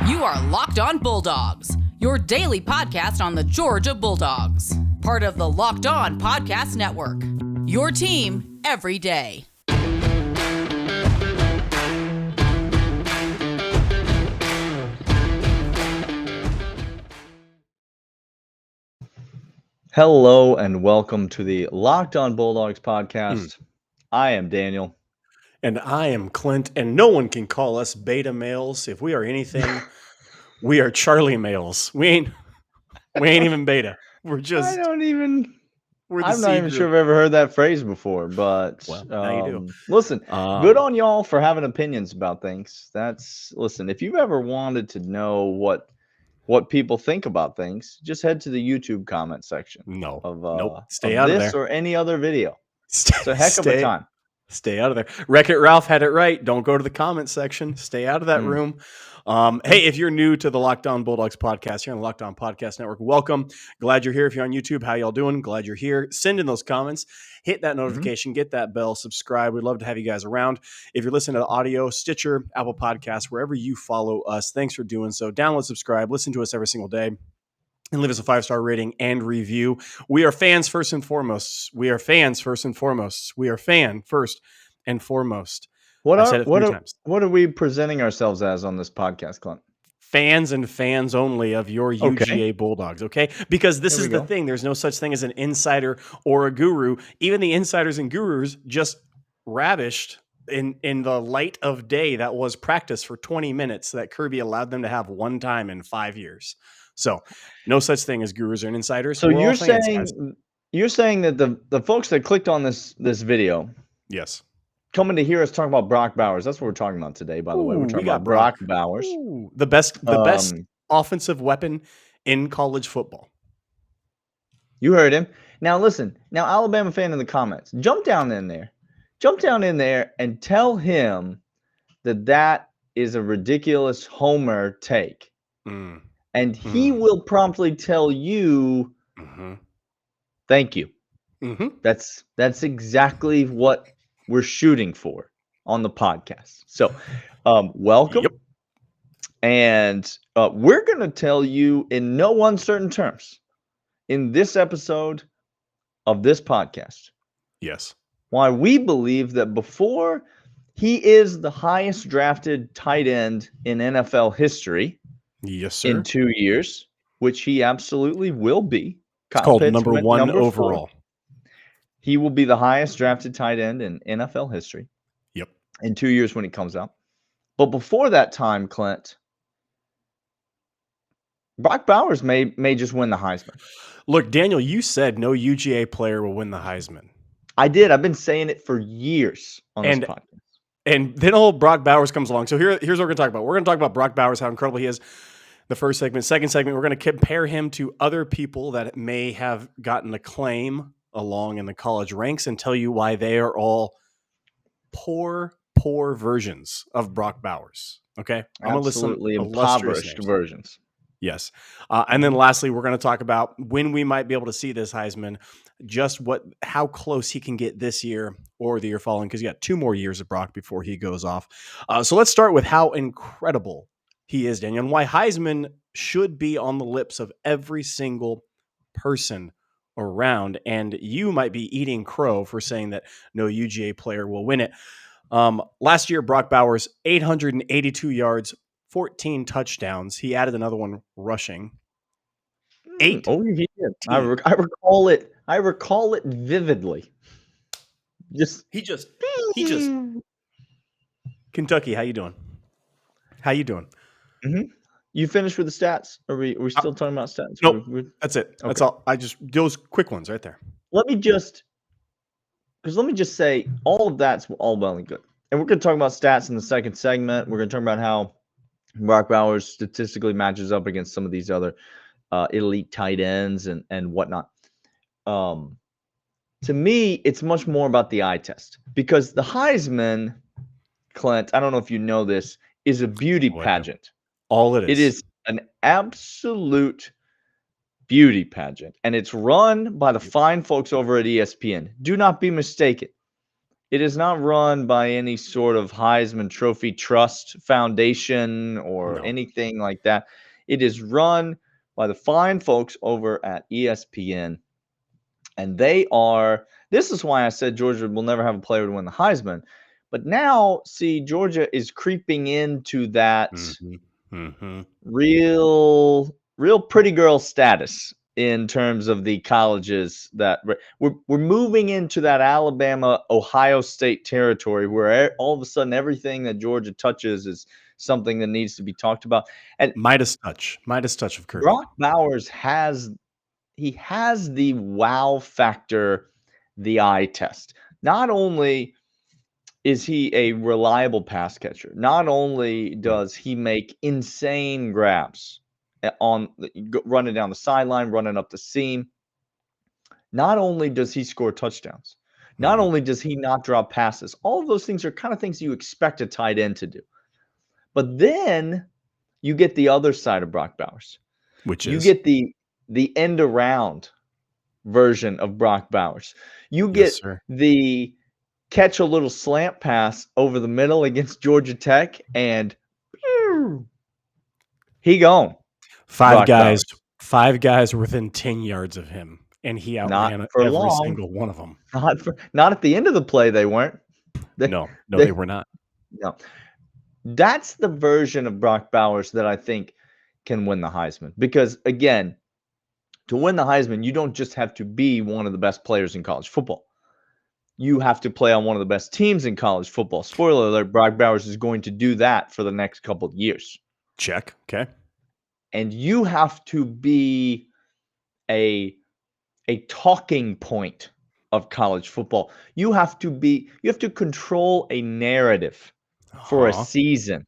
You are Locked On Bulldogs, your daily podcast on the Georgia Bulldogs. Part of the Locked On Podcast Network. Your team every day. Hello and welcome to the Locked On Bulldogs podcast. I am Daniel. And I am Clint, and no one can call us beta males. If we are anything, we are Charlie males. We ain't even beta. We're just. I'm not C even group. sure I've ever heard that phrase before, but Well, now you do. Listen, good on y'all for having opinions about things. Listen, if you've ever wanted to know what people think about things, just head to the YouTube comment section. Nope. Stay out of there. Or any other video. It's a heck of a time. Stay out of there. Wreck-It Ralph had it right. Don't go to the comment section. Stay out of that room. Hey, if you're new to the Locked On Bulldogs podcast here on the Locked On Podcast Network, welcome. Glad you're here. If you're on YouTube, how y'all doing? Glad you're here. Send in those comments. Hit that notification. Get that bell. Subscribe. We'd love to have you guys around. If you're listening to the audio, Stitcher, Apple Podcasts, wherever you follow us, thanks for doing so. Download, subscribe, listen to us every single day. And leave us a 5-star rating and review. We are fans first and foremost. We are fan first and foremost. What are we presenting ourselves as on this podcast, Clint? Fans and fans only of your UGA Bulldogs, okay? Because this is the thing. There's no such thing as an insider or a guru. Even the insiders and gurus just ravished in the light of day that was practice for 20 minutes that Kirby allowed them to have one time in 5 years. So no such thing as gurus or insiders. So you're saying that the folks that clicked on this video, yes, coming to hear us talk about Brock Bowers. That's what we're talking about today, by the way. We're talking about Brock Bowers. The best offensive weapon in college football. You heard him. Now listen, Alabama fan in the comments, jump down in there and tell him that is a ridiculous homer take. And he will promptly tell you, thank you. That's exactly what we're shooting for on the podcast. So welcome. Yep. And we're going to tell you in no uncertain terms in this episode of this podcast. Yes. Why we believe that before he is the highest drafted tight end in NFL history. Yes, sir. In 2 years, which he absolutely will be. It's called number 1 overall. 4. He will be the highest drafted tight end in NFL history. Yep. In 2 years when he comes out. But before that time, Clint, Brock Bowers may just win the Heisman. Look, Daniel, you said no UGA player will win the Heisman. I did. I've been saying it for years on this podcast. And then old Brock Bowers comes along. So here's what we're going to talk about. We're going to talk about Brock Bowers, how incredible he is. The first segment. Second segment, we're going to compare him to other people that may have gotten a claim along in the college ranks and tell you why they are all poor versions of Brock Bowers. Okay? Absolutely impoverished versions. Yes. And then lastly, we're going to talk about when we might be able to see this Heisman, just how close he can get this year or the year following, because you got 2 more years of Brock before he goes off. So let's start with how incredible he is, Daniel, and why Heisman should be on the lips of every single person around. And you might be eating crow for saying that no UGA player will win it. Last year, Brock Bowers, 882 yards, 14 touchdowns. He added another one rushing. 8. Oh, he did. I recall it. I recall it vividly. He just. Kentucky, how you doing? You finished with the stats? Are we still talking about stats? Nope. That's it. Okay. That's all. Those quick ones right there. Let me just say all of that's all well and good. And we're going to talk about stats in the second segment. We're going to talk about how Brock Bowers statistically matches up against some of these other elite tight ends and whatnot. To me, it's much more about the eye test, because the Heisman, Clint, I don't know if you know this, is a beauty pageant. All it is. It is an absolute beauty pageant, and it's run by the fine folks over at ESPN. Do not be mistaken. It is not run by any sort of Heisman Trophy Trust Foundation or No. anything like that. It is run by the fine folks over at ESPN. And this is why I said Georgia will never have a player to win the Heisman. But now, see, Georgia is creeping into that real pretty girl status in terms of the colleges that we're moving into that Alabama, Ohio State territory where all of a sudden everything that Georgia touches is something that needs to be talked about. And Midas touch of Kirby. Brock Bowers has the wow factor, the eye test. Not only is he a reliable pass catcher, not only does he make insane grabs on running down the sideline, running up the seam, not only does he score touchdowns, not only does he not drop passes, all of those things are kind of things you expect a tight end to do. But then you get the other side of Brock Bowers, which you is get the end around version of Brock Bowers. You get the catch a little slant pass over the middle against Georgia Tech, and he gone. Five guys were within 10 yards of him, and he outran every single one of them. Not at the end of the play, they weren't. No, they were not. No. That's the version of Brock Bowers that I think can win the Heisman. Because, again, to win the Heisman, you don't just have to be one of the best players in college football. You have to play on one of the best teams in college football. Spoiler alert, Brock Bowers is going to do that for the next couple of years. Check. Okay. And you have to be a talking point of college football. You have to control a narrative for a season.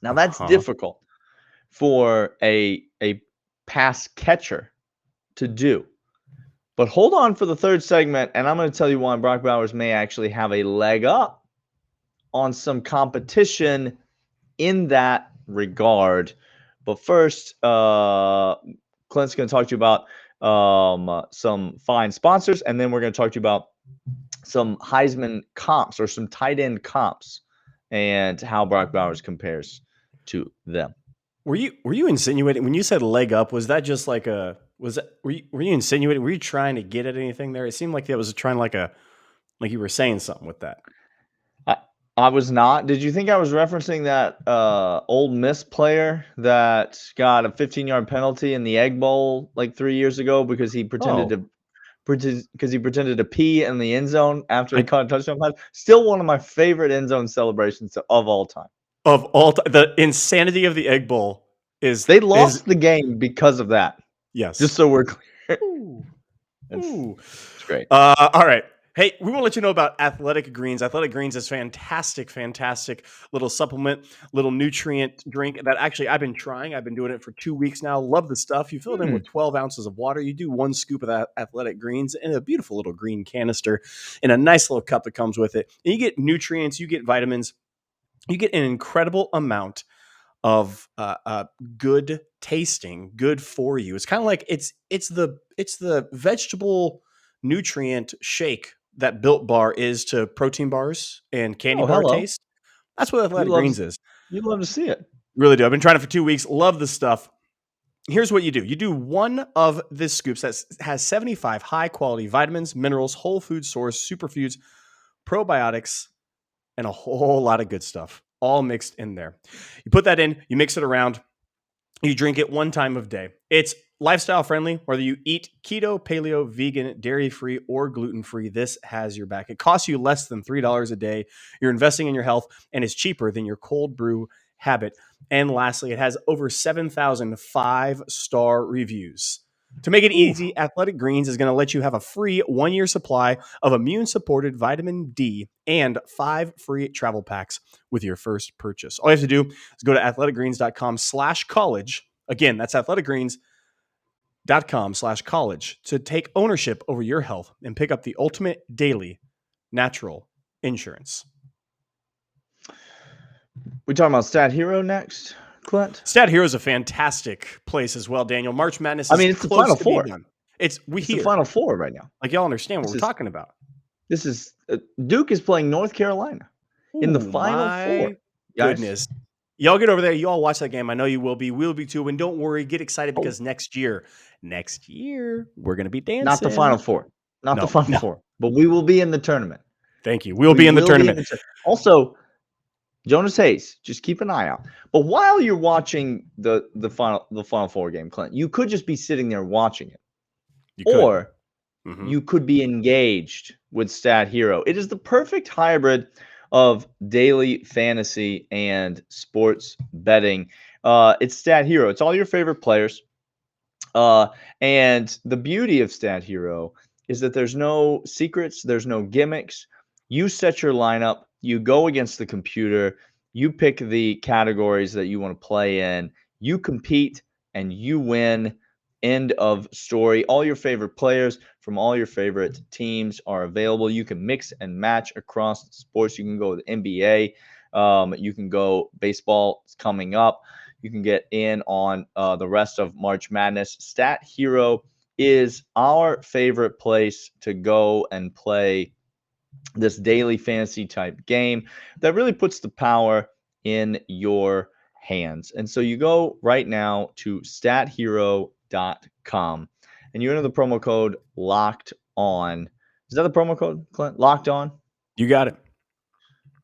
Now that's difficult for a pass catcher to do. But hold on for the third segment, and I'm going to tell you why Brock Bowers may actually have a leg up on some competition in that regard. But first, Clint's going to talk to you about some fine sponsors, and then we're going to talk to you about some Heisman comps or some tight end comps and how Brock Bowers compares to them. Were you insinuating when you said leg up? Was that just like were you insinuating? Were you trying to get at anything there? It seemed like that was trying like you were saying something with that. I was not. Did you think I was referencing that Ole Miss player that got a 15-yard penalty in the Egg Bowl like 3 years ago because he pretended to pee in the end zone after he caught a touchdown pass? Still one of my favorite end zone celebrations of all time. The insanity of the Egg Bowl is they lost the game because of that. Yes. Just so we're clear. It's great. All right. Hey, we want to let you know about Athletic Greens. Athletic Greens is fantastic little supplement, little nutrient drink that actually I've been trying. I've been doing it for 2 weeks now. Love the stuff. You fill it in with 12 ounces of water. You do 1 scoop of that Athletic Greens in a beautiful little green canister in a nice little cup that comes with it. And you get nutrients, you get vitamins, you get an incredible amount of good tasting, good for you. It's kind of like it's the vegetable nutrient shake that Built Bar is to protein bars and candy bar taste. That's what Athletic Greens is. You'd love to see it. Really do. I've been trying it for 2 weeks. Love the stuff. Here's what you do. You do 1 of these scoops that has 75 high-quality vitamins, minerals, whole food source, superfoods, probiotics, and a whole lot of good stuff all mixed in there. You put that in, you mix it around, you drink it 1 time of day. It's lifestyle friendly, whether you eat keto, paleo, vegan, dairy-free, or gluten-free, this has your back. It costs you less than $3 a day. You're investing in your health, and it's cheaper than your cold brew habit. And lastly, it has over 7,000 5-star reviews. To make it easy, Athletic Greens is going to let you have a free 1-year supply of immune-supported vitamin D and 5 free travel packs with your first purchase. All you have to do is go to athleticgreens.com/college. Again, that's athleticgreens.com/college to take ownership over your health and pick up the ultimate daily natural insurance. We talking about Stat Hero next, Clint? Stat Hero is a fantastic place as well, Daniel. March Madness is it's the Final Four. It's the Final Four right now. Like, y'all understand what we're talking about. This is Duke is playing North Carolina in the Ooh, Final Four, my guys. goodness. Y'all get over there. You all watch that game. I know you will be. We'll be too. And don't worry. Get excited Oh, because next year, we're going to be not the Final dancing. Four, not the No, Final no. Four, but we will be in the tournament. Thank you. We'll We be in the will be in tournament. the tournament. Also, Jonas Hayes, just keep an eye out. But while you're watching the Final Four game, Clint, you could just be sitting there watching it, You could. or Mhm. you could be engaged with Stat Hero. It is the perfect hybrid of daily fantasy and sports betting. It's Stat Hero. It's all your favorite players. And the beauty of Stat Hero is that there's no secrets, there's no gimmicks. You set your lineup, you go against the computer, you pick the categories that you want to play in, you compete, and you win. End of story. All your favorite players from all your favorite teams are available. You can mix and match across sports. You can go with NBA. You can go baseball. It's coming up. You can get in on the rest of March Madness. Stat Hero is our favorite place to go and play this daily fantasy type game that really puts the power in your hands. And so you go right now to stathero.com and you enter the promo code locked on. Is that the promo code, Clint? Locked on? You got it.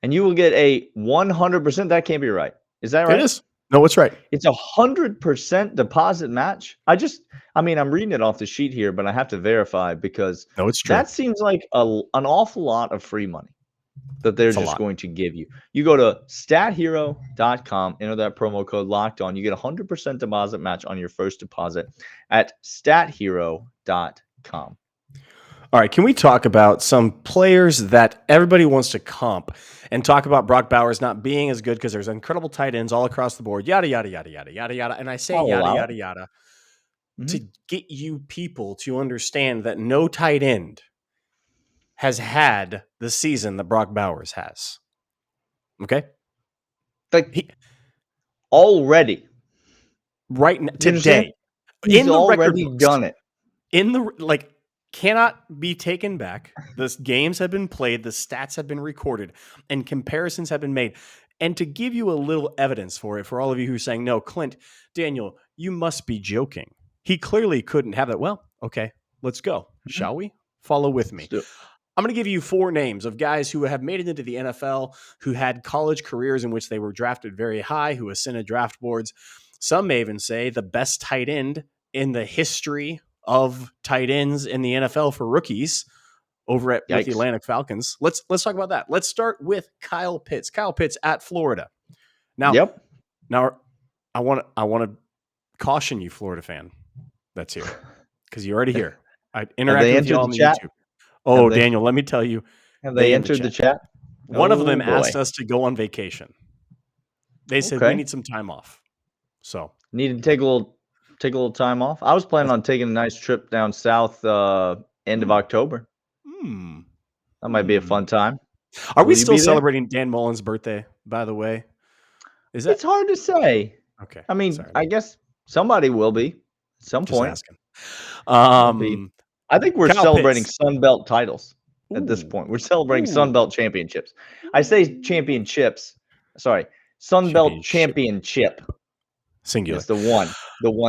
And you will get a 100%. That can't be right. Is that It right? is. No, what's right? It's 100% deposit match. I'm reading it off the sheet here, but I have to verify because No, it's true. that seems like an awful lot of free money that they're It's a just lot. going to give you. You go to stathero.com, enter that promo code locked on. You get 100% deposit match on your first deposit at stathero.com. All right, can we talk about some players that everybody wants to comp and talk about Brock Bowers not being as good because there's incredible tight ends all across the board, yada, yada, yada, yada, yada, yada. And I say I'll yada, allow yada, it. yada Mhm. to get you people to understand that no tight end has had the season that Brock Bowers has. Okay? Like He, already. right now, You understand? today, He's in the record already books, done it. cannot be taken back. The games have been played, the stats have been recorded, and comparisons have been made. And to give you a little evidence for it, for all of you who are saying, no, Clint, Daniel, you must be joking. He clearly couldn't have that. Well, okay, let's go. Mhm. Shall we? Follow with Let's me. do it. I'm going to give you 4 names of guys who have made it into the NFL, who had college careers in which they were drafted very high, who ascended draft boards. Some may even say the best tight end in the history of tight ends in the NFL for rookies over with the Yikes. Atlantic Falcons. Let's talk about that. Let's start with Kyle Pitts. Kyle Pitts at Florida. Now, Yep. I want to caution you, Florida fan, that's here, because you're already here. I Have interacted they with you entered all the on the chat? YouTube. Have Oh, they Daniel, let me tell you, have they they in the entered the chat. chat? One of Oh them boy. asked us to go on vacation. They said we Okay. need some time off. So Need to take a little time off. I was planning that's on taking a nice trip down south end of hmm, October. hmm, That might be a hmm. fun time. Are we Will you still be there? celebrating Dan Mullen's birthday, by the way? Is that It's hard to say. okay? I mean, Sorry, I guess somebody will be at some just point. asking. Won't be. I think we're Kyle celebrating Pitts. Sun Belt titles at this Ooh, point. We're celebrating Sun ooh, Belt championships. I say championships. Sorry, Sun Belt championship, championship. singular. It's the one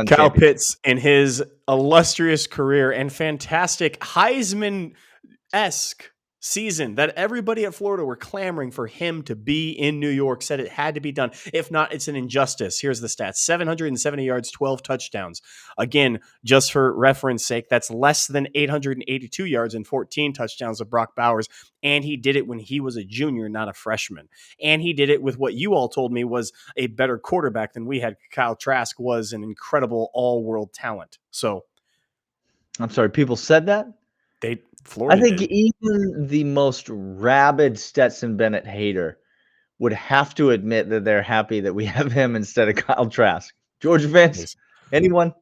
Kyle championship. Pitts in his illustrious career and fantastic Heisman-esque season that everybody at Florida were clamoring for him to be in New York, said it had to be done. If not, it's an injustice. Here's the stats: 770 yards, 12 touchdowns. Again, just for reference sake, that's less than 882 yards and 14 touchdowns of Brock Bowers. And he did it when he was a junior, not a freshman. And he did it with what you all told me was a better quarterback than we had. Kyle Trask was an incredible all-world talent. So I'm sorry, people said that? I Florida think did. even the most rabid Stetson Bennett hater would have to admit that they're happy that we have him instead of Kyle Trask. Georgia fans? Please. Anyone?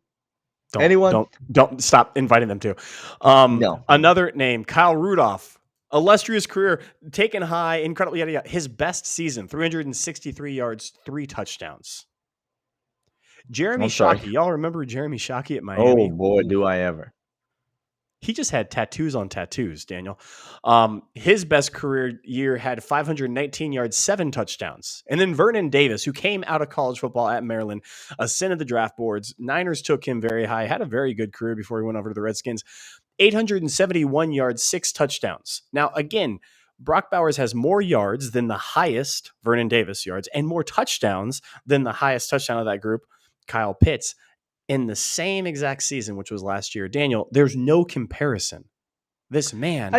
Don't Anyone? don't don't stop inviting them to. No. Another name, Kyle Rudolph, illustrious career, taken high, incredible, yada yada. His best season, 363 yards, 3 touchdowns. Jeremy I'm sorry. Shockey, y'all remember Jeremy Shockey at Oh Miami? boy, Ooh, do I ever. He just had tattoos on tattoos, Daniel. His best career year had 519 yards, 7 touchdowns. And then Vernon Davis, who came out of college football at Maryland, ascended the draft boards. Niners took him very high, had a very good career before he went over to the Redskins. 871 yards, 6 touchdowns. Now, again, Brock Bowers has more yards than the highest Vernon Davis yards and more touchdowns than the highest touchdown of that group, Kyle Pitts, in the same exact season, which was last year. Daniel, there's no comparison. This man.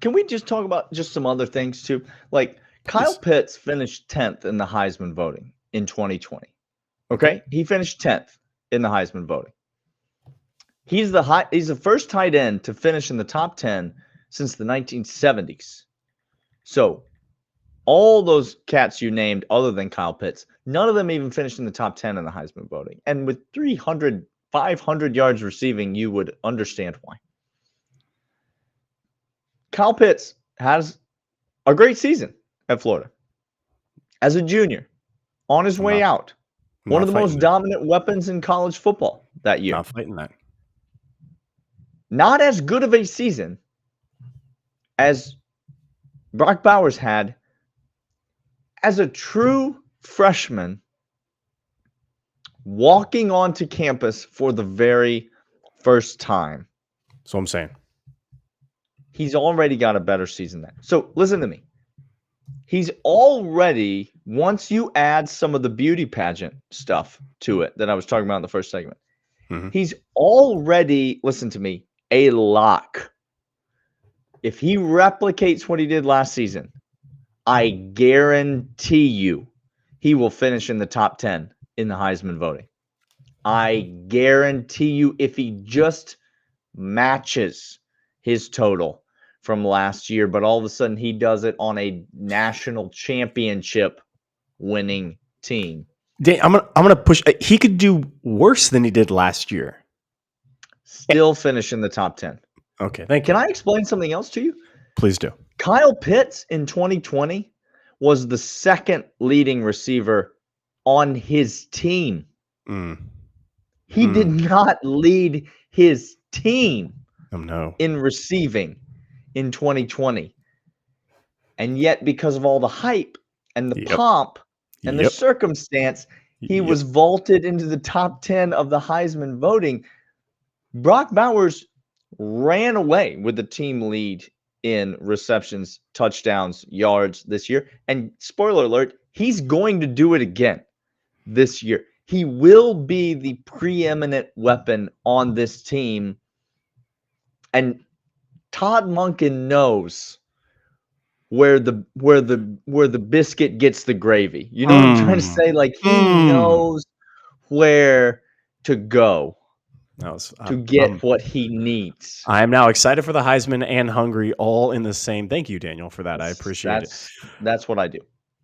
Can we just talk about just some other things too? Like Kyle Pitts finished 10th in the Heisman voting in 2020. Okay? He finished 10th in the Heisman voting. He's the first tight end to finish in the top 10 since the 1970s. So all those cats you named other than Kyle Pitts, none of them even finished in the top 10 in the Heisman voting. And with 500 yards receiving, you would understand why. Kyle Pitts has a great season at Florida. As a junior, on his way out. One of the most dominant weapons in college football that year. Not fighting that. Not as good of a season as Brock Bowers had as a true freshman walking onto campus for the very first time. So I'm saying. He's already got a better season than. So listen to me. He's already, once you add some of the beauty pageant stuff to it that I was talking about in the first segment, he's already, listen to me, a lock. If he replicates what he did last season, I guarantee you he will finish in the top 10 in the Heisman voting. I guarantee you if he just matches his total from last year, but all of a sudden he does it on a national championship winning team. I'm gonna push. He could do worse than he did last year. Still finish in the top 10. Okay, thank you. Can I explain something else to you? Please do. Kyle Pitts in 2020 was the second leading receiver on his team. He did not lead his team in receiving in 2020. And yet, because of all the hype and the pomp and the circumstance, he was vaulted into the top 10 of the Heisman voting. Brock Bowers ran away with the team lead in receptions, touchdowns, yards this year. And spoiler alert, he's going to do it again this year. He will be the preeminent weapon on this team. And Todd Monken knows where the biscuit gets the gravy. You know what I'm trying to say? Like he knows where to go to get what he needs. I am now excited for the Heisman and hungry all in the same. Thank you, Daniel, for that. I appreciate it. That's what I do.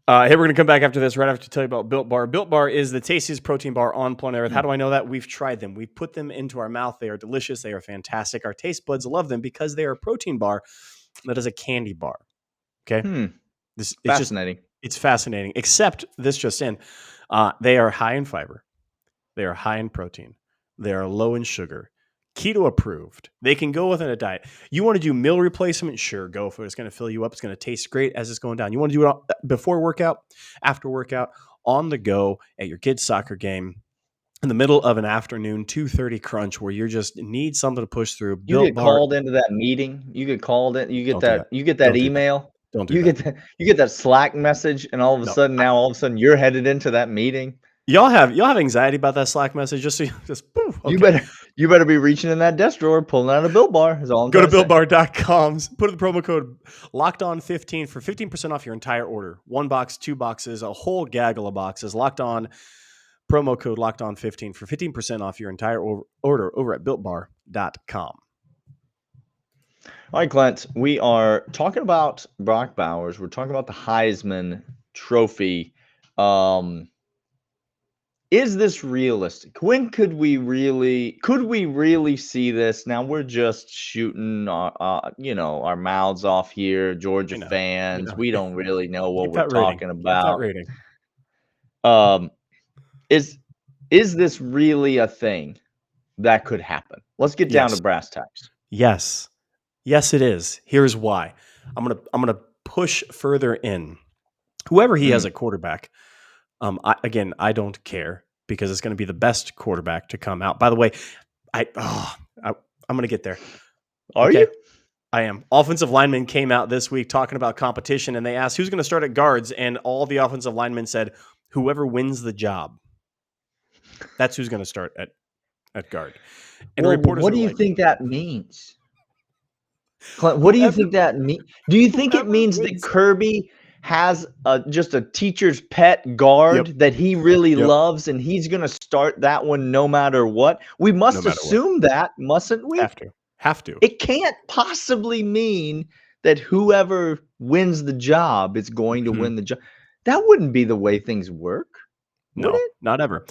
Hey, we're going to come back after this, right after to tell you about Built Bar. Built Bar is the tastiest protein bar on planet Earth. How do I know that? We've tried them. We've put them into our mouth. They are delicious. They are fantastic. Our taste buds love them because they are a protein bar that is a candy bar. Okay? It's fascinating. It's fascinating, except this just in. They are high in fiber. They are high in protein. They are low in sugar. Keto approved. They can go within a diet. You want to do meal replacement? Sure, go for it. It's going to fill you up. It's going to taste great as it's going down. You want to do it before workout, after workout, on the go, at your kid's soccer game, in the middle of an afternoon 2:30 crunch where you just need something to push through. You get called into that meeting. You get called in. You get that. You get that email. Don't do you that. Get that. You get that Slack message, and all of a sudden, you're headed into that meeting. Y'all have anxiety about that Slack message, just so you just poof. Okay. You better be reaching in that desk drawer, pulling out a Built Bar. Is all I'm Go to BuiltBar.com. Put the promo code LOCKEDON15 for 15% off your entire order. 1 box, 2 boxes, a whole gaggle of boxes. Locked On. Promo code LOCKEDON15 for 15% off your entire order over at BuiltBar.com. All right, Clint. We are talking about Brock Bowers. We're talking about the Heisman Trophy. Is this realistic? When could we really see this? Now we're just shooting our mouths off here, Georgia fans. We don't really know what we're talking about. Is this really a thing that could happen? Let's get down to Yes. brass tacks. Yes. Yes, it is. Here's why. I'm gonna push further in. Whoever he has at quarterback, I don't care because it's going to be the best quarterback to come out. By the way, I'm going to get there. Are Okay, you? I am. Offensive linemen came out this week talking about competition, and they asked who's going to start at guards, and all the offensive linemen said, "Whoever wins the job, that's who's going to start at guard." And Well, reporters what are do you like, think that means? Clint, what do you "Whoever, think that means? Do you think it whoever means that wins." Kirby has just a teacher's pet Yep. guard that he really Yep. loves and he's going to start that one no matter what? We No must matter what, assume that, mustn't we? have to. It can't possibly mean that whoever wins the job is going to Mhm. win the job. That wouldn't be the way things work, would No, it? not ever.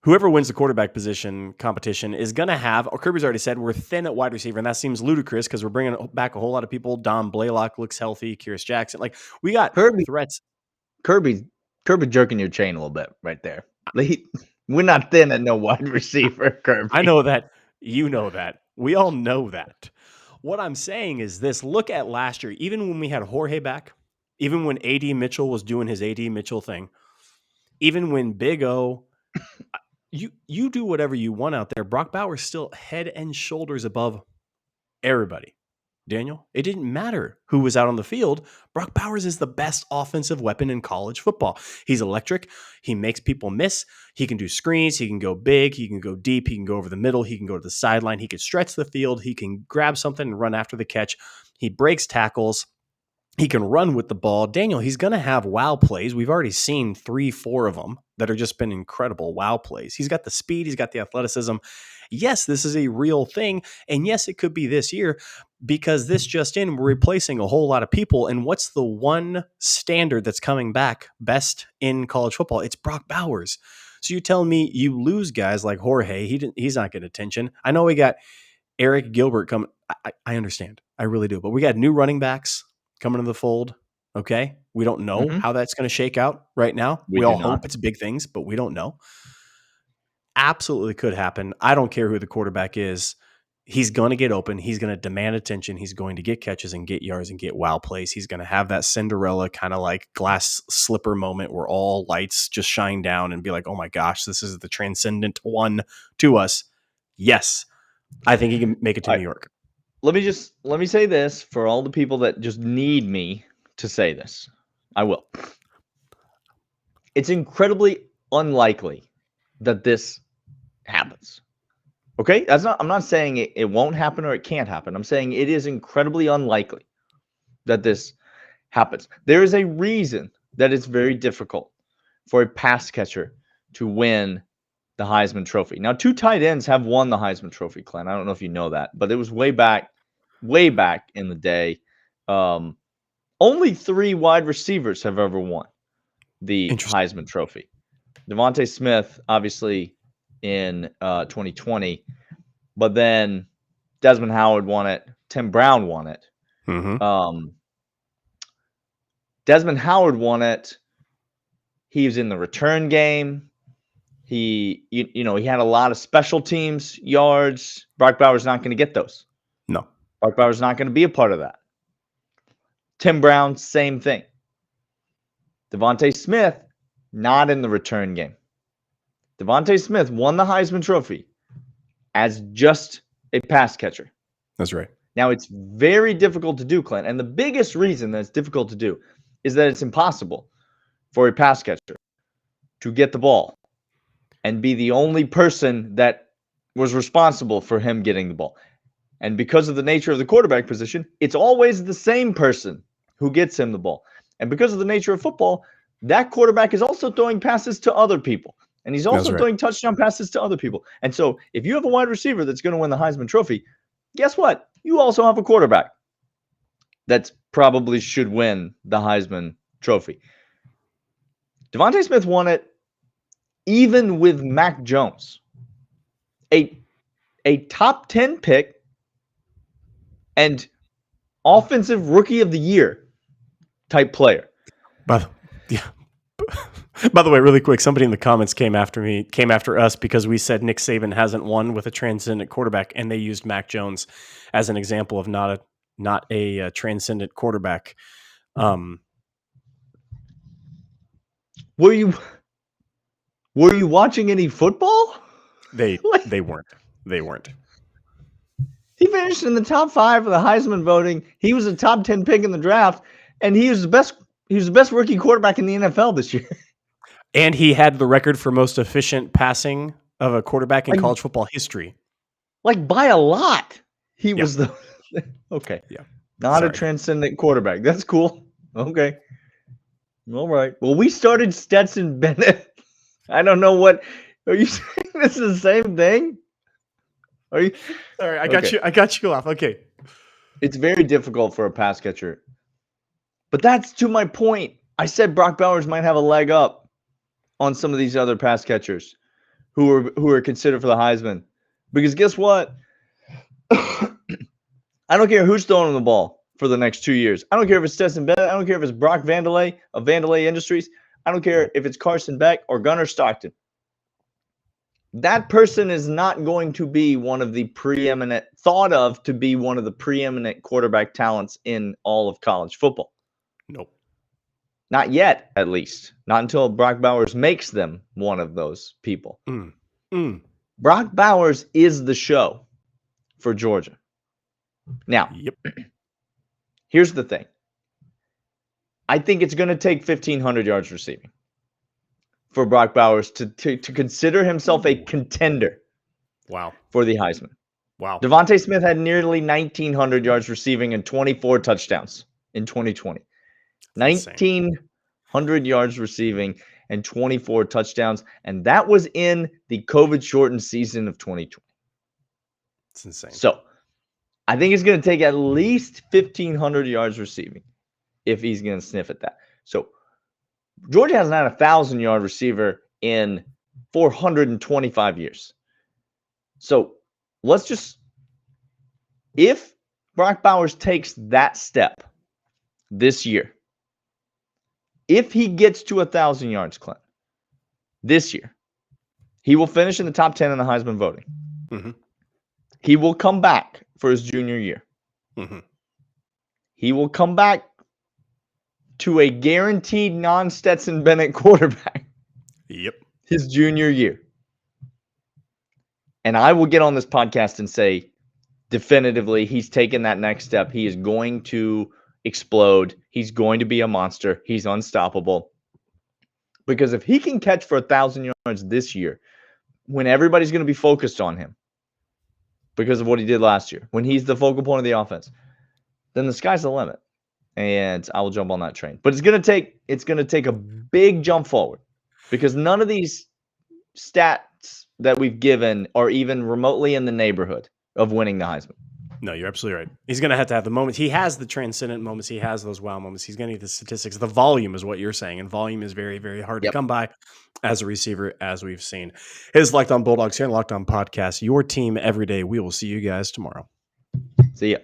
Whoever wins the quarterback position competition is going to have, Kirby's already said, we're thin at wide receiver. And that seems ludicrous because we're bringing back a whole lot of people. Dom Blaylock looks healthy. Kyrus Jackson. Like, we got Kirby, threats. Kirby jerking your chain a little bit right there. We're not thin at no wide receiver, Kirby. I know that. You know that. We all know that. What I'm saying is this. Look at last year. Even when we had Jorge back, even when A.D. Mitchell was doing his A.D. Mitchell thing, even when Big O, you do whatever you want out there. Brock Bowers still head and shoulders above everybody. Daniel, it didn't matter who was out on the field. Brock Bowers is the best offensive weapon in college football. He's electric. He makes people miss. He can do screens. He can go big. He can go deep. He can go over the middle. He can go to the sideline. He can stretch the field. He can grab something and run after the catch. He breaks tackles. He can run with the ball. Daniel, he's going to have wow plays. We've already seen 3-4 of them that have just been incredible wow plays. He's got the speed. He's got the athleticism. Yes, this is a real thing. And yes, it could be this year because this just in, we're replacing a whole lot of people. And what's the one standard that's coming back best in college football? It's Brock Bowers. So you're telling me you lose guys like Jorge. He's not getting attention. I know we got Eric Gilbert coming. I understand. I really do. But we got new running backs coming to the fold. Okay. We don't know how that's going to shake out right now. We We do all not. hope it's big things, but we don't know. Absolutely could happen. I don't care who the quarterback is. He's going to get open. He's going to demand attention. He's going to get catches and get yards and get wow plays. He's going to have that Cinderella kind of like glass slipper moment where all lights just shine down and be like, oh my gosh, this is the transcendent one to us. Yes, I think he can make it to New York. Let me say this for all the people that just need me to say this. I will. It's incredibly unlikely that this happens. Okay? I'm not saying it won't happen or it can't happen. I'm saying it is incredibly unlikely that this happens. There is a reason that it's very difficult for a pass catcher to win the Heisman Trophy. Now, 2 tight ends have won the Heisman Trophy, Clint. I don't know if you know that, but it was way back in the day. Only 3 wide receivers have ever won the Heisman Trophy. Devonta Smith, obviously, in 2020, but then Desmond Howard won it. Tim Brown won it. Mm-hmm. Desmond Howard won it. He was in the return game. He had a lot of special teams yards. Brock Bowers not going to get those. No. Brock Bowers not going to be a part of that. Tim Brown, same thing. Devonta Smith, not in the return game. Devonta Smith won the Heisman Trophy as just a pass catcher. That's right. Now, it's very difficult to do, Clint. And the biggest reason that it's difficult to do is that it's impossible for a pass catcher to get the ball and be the only person that was responsible for him getting the ball. And because of the nature of the quarterback position, it's always the same person who gets him the ball. And because of the nature of football, that quarterback is also throwing passes to other people. And he's also throwing touchdown passes to other people. And so if you have a wide receiver that's going to win the Heisman Trophy, guess what? You also have a quarterback that probably should win the Heisman Trophy. Devonta Smith won it even with Mac Jones, a top 10 pick and offensive rookie of the year type player. But yeah, By the way, really quick, somebody in the comments came after us because we said Nick Saban hasn't won with a transcendent quarterback, and they used Mac Jones as an example of not a transcendent quarterback. Were you watching any football? They weren't. They weren't. He finished in the top 5 of the Heisman voting. He was a top 10 pick in the draft, and he was the best rookie quarterback in the NFL this year. And he had the record for most efficient passing of a quarterback in college football history. Like by a lot. He was the okay. Yeah. Not a transcendent quarterback. That's cool. Okay. All right. Well, we started Stetson Bennett. I don't know what. Are you saying this is the same thing? Are you? Sorry, I got you off. Okay. It's very difficult for a pass catcher. But that's to my point. I said Brock Bowers might have a leg up on some of these other pass catchers who are considered for the Heisman. Because guess what? I don't care who's throwing him the ball for the next 2 years. I don't care if it's Stetson Bennett. I don't care if it's Brock Vandelay of Vandelay Industries. I don't care if it's Carson Beck or Gunnar Stockton. That person is not going to be one of the preeminent quarterback talents in all of college football. Nope. Not yet, at least. Not until Brock Bowers makes them one of those people. Brock Bowers is the show for Georgia. Now, here's the thing. I think it's going to take 1,500 yards receiving for Brock Bowers to consider himself a contender. Wow. For the Heisman. Wow. Devontae Smith had nearly 1,900 yards receiving and 24 touchdowns in 2020. 1,900 yards receiving and 24 touchdowns, and that was in the COVID-shortened season of 2020. It's insane. So, I think it's going to take at least 1,500 yards receiving if he's going to sniff at that. So, Georgia hasn't had a 1,000-yard receiver in 425 years. So, if Brock Bowers takes that step this year, if he gets to 1,000 yards, Clint, this year, he will finish in the top 10 in the Heisman voting. Mm-hmm. He will come back for his junior year. Mm-hmm. He will come back to a guaranteed non-Stetson Bennett quarterback. Yep. His junior year. And I will get on this podcast and say definitively he's taken that next step. He is going to explode. He's going to be a monster. He's unstoppable. Because if he can catch for 1,000 yards this year, when everybody's going to be focused on him because of what he did last year, when he's the focal point of the offense, then the sky's the limit. And I will jump on that train. But it's going to take a big jump forward because none of these stats that we've given are even remotely in the neighborhood of winning the Heisman. No, you're absolutely right. He's going to have the moments. He has the transcendent moments. He has those wow moments. He's going to need the statistics. The volume is what you're saying, and volume is very, very hard to come by as a receiver, as we've seen. His Locked On Bulldogs here on Locked On Podcast, your team every day. We will see you guys tomorrow. See ya.